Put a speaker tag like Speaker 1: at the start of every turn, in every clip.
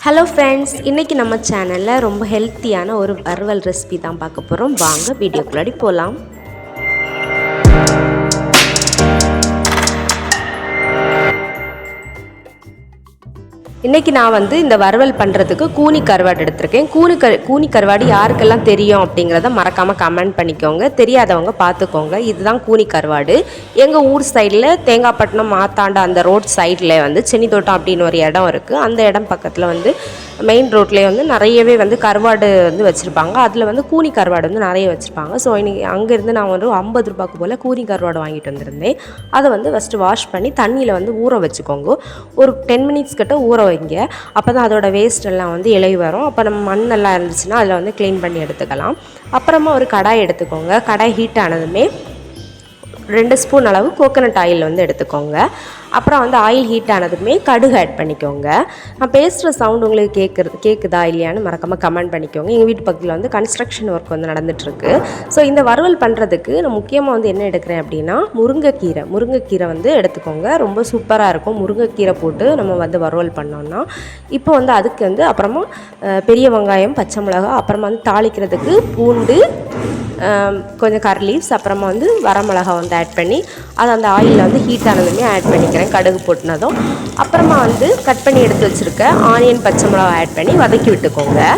Speaker 1: Hello friends, இன்றைக்கி நம்ம சேனலில் ரொம்ப ஹெல்த்தியான ஒரு வறுவல் ரெசிபி தான் பார்க்க போகிறோம். வாங்க வீடியோக்குள்ளாடி போகலாம். இன்றைக்கி நான் இந்த வறுவல் பண்ணுறதுக்கு கூனி கருவாடு எடுத்திருக்கேன். கூனி கருவாடு யாருக்கெல்லாம் தெரியும் அப்படிங்கிறத மறக்காமல் கமெண்ட் பண்ணிக்கோங்க. தெரியாதவங்க பார்த்துக்கோங்க. இதுதான் கூனி கருவாடு. எங்கள் ஊர் சைடில் தேங்காய்பட்டினம் மாத்தாண்ட அந்த ரோட் சைடில் சென்னித்தோட்டம் அப்படின்னு ஒரு இடம் இருக்குது. அந்த இடம் பக்கத்தில் மெயின் ரோட்லேயே நிறையவே கருவாடு வச்சுருப்பாங்க. அதில் கூனி கருவாடு நிறைய வச்சுருப்பாங்க. ஸோ இன்றைக்கி அங்கேருந்து நான் 50 ரூபாய்க்கு போல் கூனி கருவாடு வாங்கிட்டு வந்திருந்தேன். அதை ஃபஸ்ட்டு வாஷ் பண்ணி தண்ணியில் ஊற வச்சுக்கோங்க. ஒரு 10 மினிட்ஸ் கிட்ட ஊற வைங்க. அப்போ தான் அதோட வேஸ்ட் எல்லாம் இலை வரும். அப்போ நம்ம மண்ணெல்லாம் இருந்துச்சுன்னா அதில் க்ளீன் பண்ணி எடுத்துக்கலாம். அப்புறமா ஒரு கடாய் எடுத்துக்கோங்க. கடாய் ஹீட் ஆனதுமே 2 ஸ்பூன் அளவு கோகோனட் ஆயில் எடுத்துக்கோங்க. அப்புறம் ஆயில் ஹீட் ஆனதுமே கடுகு ஆட் பண்ணிக்கோங்க. நான் பேசுகிற சவுண்ட் உங்களுக்கு கேட்குதா இல்லையான்னு மறக்காமல் கமெண்ட் பண்ணிக்கோங்க. எங்கள் வீட்டு பக்கத்தில் கன்ஸ்ட்ரக்ஷன் ஒர்க் நடந்துகிட்ருக்கு. ஸோ இந்த வறுவல் பண்ணுறதுக்கு நான் முக்கியமாக என்ன எடுக்கிறேன் அப்படின்னா முருங்கைக்கீரை எடுத்துக்கோங்க. ரொம்ப சூப்பராக இருக்கும் முருங்கைக்கீரை போட்டு நம்ம வறுவல் பண்ணோம்னா. இப்போ அதுக்கு அப்புறமா பெரிய வெங்காயம், பச்சை மிளகாய், அப்புறமா தாளிக்கிறதுக்கு பூண்டு, கொஞ்சம் கரி லீவ்ஸ், அப்புறமா வரமிளகா ஆட் பண்ணி அதை அந்த ஆயிலில் ஹீட் ஆனதுமே ஆட் பண்ணிக்கிறேன். கடுகு போட்டுனதும் அப்புறமா கட் பண்ணி எடுத்து வச்சுருக்க ஆனியன், பச்சை மிளகா ஆட் பண்ணி வதக்கி விட்டுக்கோங்க.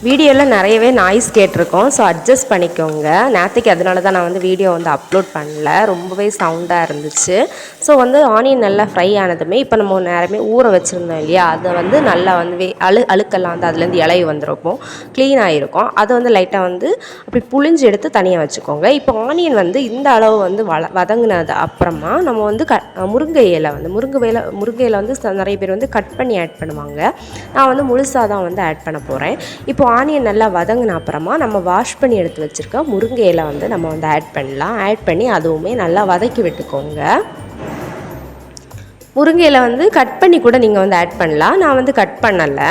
Speaker 1: வீடியோவில் நிறையவே நாய்ஸ் கேட்டிருக்கோம். ஸோ அட்ஜஸ்ட் பண்ணிக்கோங்க. நேற்றுக்கு அதனால தான் நான் வீடியோ அப்லோட் பண்ணல. ரொம்பவே சவுண்டாக இருந்துச்சு. ஸோ ஆனியன் நல்லா ஃப்ரை ஆனதுமே இப்போ நம்ம நேரமே ஊற வச்சுருந்தோம் இல்லையா, அதை நல்லா அழுக்கெல்லாம் அதுலேருந்து இலை வந்துருக்கும், க்ளீன் ஆகிருக்கும். அதை லைட்டாக அப்படி புழிஞ்சு எடுத்து தனியாக வச்சுக்கோங்க. இப்போ ஆனியன் இந்த அளவு வதங்கினது அப்புறமா நம்ம முருங்கை இலை நிறைய பேர் கட் பண்ணி ஆட் பண்ணுவாங்க. நான் முழுசாக தான் ஆட் பண்ண போகிறேன். இப்போ ஆனியன் நல்லா வதங்கின அப்புறமா நம்ம வாஷ் பண்ணி எடுத்து வச்சுருக்க முருங்கை இலை நம்ம ஆட் பண்ணலாம். ஆட் பண்ணி அதுவுமே நல்லா வதக்கி விட்டுக்கோங்க. முருங்கை இலை கட் பண்ணி கூட நீங்கள் ஆட் பண்ணலாம். நான் கட் பண்ணலை,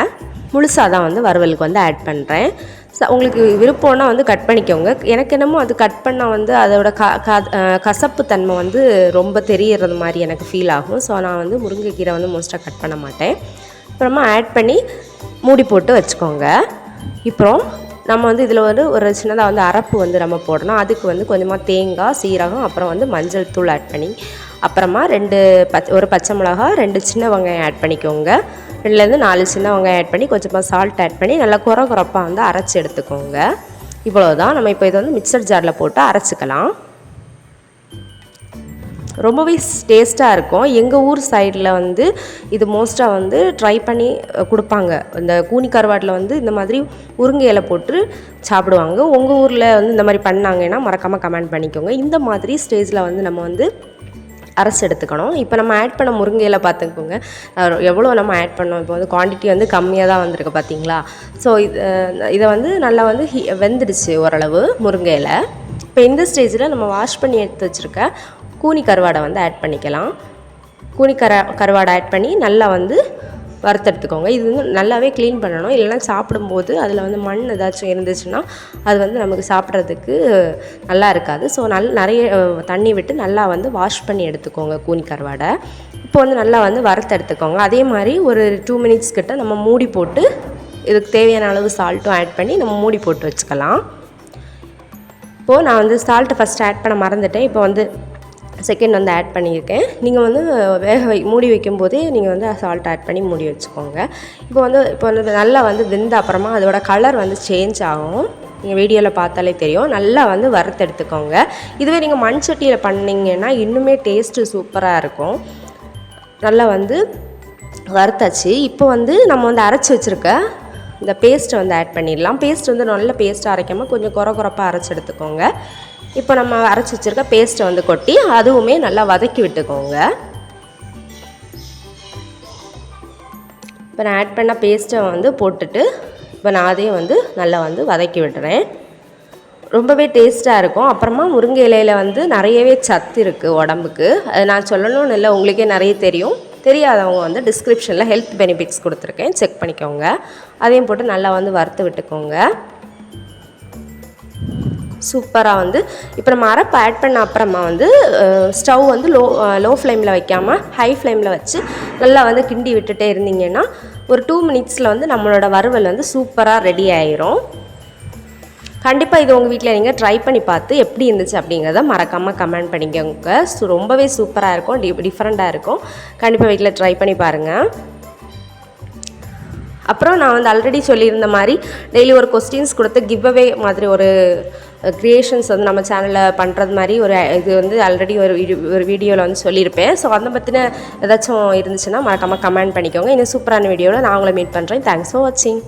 Speaker 1: முழுசாக தான் வறுவலுக்கு ஆட் பண்ணுறேன். உங்களுக்கு விருப்பம்னா கட் பண்ணிக்கோங்க. எனக்கு என்னமோ அது கட் பண்ணால் அதோட கசப்பு தன்மை ரொம்ப தெரியறது மாதிரி எனக்கு ஃபீல் ஆகும். ஸோ நான் முருங்கைக்கீரை மோஸ்ட்டாக கட் பண்ண மாட்டேன். அப்புறமா ஆட் பண்ணி மூடி போட்டு வச்சுக்கோங்க. இப்போ நம்ம இதில் ஒரு சின்னதாக அரப்பு நம்ம போடணும். அதுக்கு கொஞ்சமாக தேங்காய், சீரகம், அப்புறம் மஞ்சள் தூள் ஆட் பண்ணி, அப்புறமா ஒரு பச்சை மிளகா, 2 சின்ன வெங்காயம் ஆட் பண்ணிக்கோங்க. 2லேருந்து 4 சின்ன வெங்காயம் ஆட் பண்ணி கொஞ்சமாக சால்ட் ஆட் பண்ணி நல்லா குறப்பாக அரைச்சி எடுத்துக்கோங்க. இவ்வளோதான். நம்ம இப்போ இதை மிக்சர் ஜாரில் போட்டு அரைச்சிக்கலாம். ரொம்பவே டேஸ்ட்டாக இருக்கும். எங்கள் ஊர் சைடில் இது மோஸ்ட்டாக ட்ரை பண்ணி கொடுப்பாங்க. இந்த கூனி கருவாட்டில் இந்த மாதிரி முருங்கை இலை போட்டு சாப்பிடுவாங்க. உங்கள் ஊரில் இந்த மாதிரி பண்ணாங்கன்னா மறக்காமல் கமெண்ட் பண்ணிக்கோங்க. இந்த மாதிரி ஸ்டேஜில் நம்ம அரைச்சி எடுத்துக்கணும். இப்போ நம்ம ஆட் பண்ண முருங்கை இலை பார்த்துக்கோங்க எவ்வளோ நம்ம ஆட் பண்ணோம். இப்போ குவான்டிட்டி கம்மியாக தான் வந்திருக்கு பார்த்தீங்களா. ஸோ இதை நல்லா வெந்துடுச்சு ஓரளவு முருங்கை இலை. இப்போ இந்த ஸ்டேஜில் நம்ம வாஷ் பண்ணி எடுத்து வச்சுருக்க கூனி கருவாடை ஆட் பண்ணிக்கலாம். கூனி கருவாடை ஆட் பண்ணி நல்லா வறுத்தெடுத்துக்கோங்க. இது நல்லாவே க்ளீன் பண்ணணும். இல்லைனா சாப்பிடும்போது அதில் மண் ஏதாச்சும் இருந்துச்சுன்னா அது நமக்கு சாப்பிட்றதுக்கு நல்லா இருக்காது. ஸோ நிறைய தண்ணி விட்டு நல்லா வாஷ் பண்ணி எடுத்துக்கோங்க கூனி கருவாடை. இப்போ நல்லா வறுத்தெடுத்துக்கோங்க. அதே மாதிரி ஒரு 2 மினிட்ஸ் கிட்ட நம்ம மூடி போட்டு இதுக்கு தேவையான அளவு சால்ட்டும் ஆட் பண்ணி நம்ம மூடி போட்டு வச்சுக்கலாம். இப்போது நான் சால்ட்டை ஃபஸ்ட்டு ஆட் பண்ண மறந்துட்டேன். இப்போ செகண்ட் ஆட் பண்ணியிருக்கேன். நீங்கள் மூடி வைக்கும்போதே நீங்கள் சால்ட் ஆட் பண்ணி மூடி வச்சுக்கோங்க. இப்போ நல்லா வெந்த அப்புறமா அதோட கலர் சேஞ்ச் ஆகும். நீங்கள் வீடியோவில் பார்த்தாலே தெரியும். நல்லா வறுத்தெடுத்துக்கோங்க. இதுவே நீங்கள் மண் சட்டியில் பண்ணிங்கன்னா இன்னுமே டேஸ்ட்டு சூப்பராக இருக்கும். நல்லா வறுத்தாச்சு. இப்போ நம்ம அரைச்சி வச்சுருக்க இந்த பேஸ்ட்டை ஆட் பண்ணிடலாம். பேஸ்ட் நல்ல பேஸ்ட்டாக அரைக்காமல் கொஞ்சம் குறப்பாக அரைச்சி எடுத்துக்கோங்க. இப்போ நம்ம அரைச்சி வச்சுருக்க பேஸ்ட்டை கொட்டி அதுவுமே நல்லா வதக்கி விட்டுக்கோங்க. இப்போ நான் ஆட் பண்ண பேஸ்ட்டை போட்டுட்டு இப்போ நான் அதையும் நல்லா வதக்கி விட்டுறேன். ரொம்பவே டேஸ்ட்டாக இருக்கும். அப்புறமா முருங்கை இலையில் நிறையவே சத்து இருக்குது உடம்புக்கு. அது நான் சொல்லணும்னு இல்லை, உங்களுக்கே நிறைய தெரியும். தெரியாதவங்க டிஸ்கிரிப்ஷனில் ஹெல்த் பெனிஃபிட்ஸ் கொடுத்துருக்கேன், செக் பண்ணிக்கோங்க. அதையும் போட்டு நல்லா வறுத்து விட்டுக்கோங்க. சூப்பராக வந்து இப்போ நம்ம அரைப்பு ஆட் பண்ண அப்புறமா வந்து ஸ்டவ் வந்து லோ ஃப்ளேமில் வைக்காமல் ஹை ஃப்ளேமில் வச்சு நல்லா வந்து கிண்டி விட்டுட்டே இருந்தீங்கன்னா ஒரு 2 மினிட்ஸில் வந்து நம்மளோட வறுவல் வந்து சூப்பராக ரெடி ஆயிரும். கண்டிப்பாக இது உங்கள் வீட்டில் நீங்கள் ட்ரை பண்ணி பார்த்து எப்படி இருந்துச்சு அப்படிங்கிறத மறக்காமல் கமெண்ட் பண்ணிக்கோங்க. ரொம்பவே சூப்பராக இருக்கும், டிஃப்ரெண்ட்டாக இருக்கும். கண்டிப்பாக வீட்டில் ட்ரை பண்ணி பாருங்கள். அப்புறம் நான் வந்து ஆல்ரெடி சொல்லியிருந்த மாதிரி டெய்லி ஒரு கொஸ்டின்ஸ் கொடுத்து கிவ் அவே மாதிரி ஒரு க்ரியேஷன்ஸ் வந்து நம்ம சேனலில் பண்ணுறது மாதிரி ஒரு இது வந்து ஆல்ரெடி ஒரு வீடியோவில் வந்து சொல்லியிருப்பேன். ஸோ அதை பற்றின ஏதாச்சும் இருந்துச்சுன்னா மறக்காமல் கமெண்ட் பண்ணிக்கோங்க. இன்னும் சூப்பரான வீடியோவில் நான் உங்களை மீட் பண்ணுறேன். தேங்க்ஸ் ஃபார் வாட்சிங்.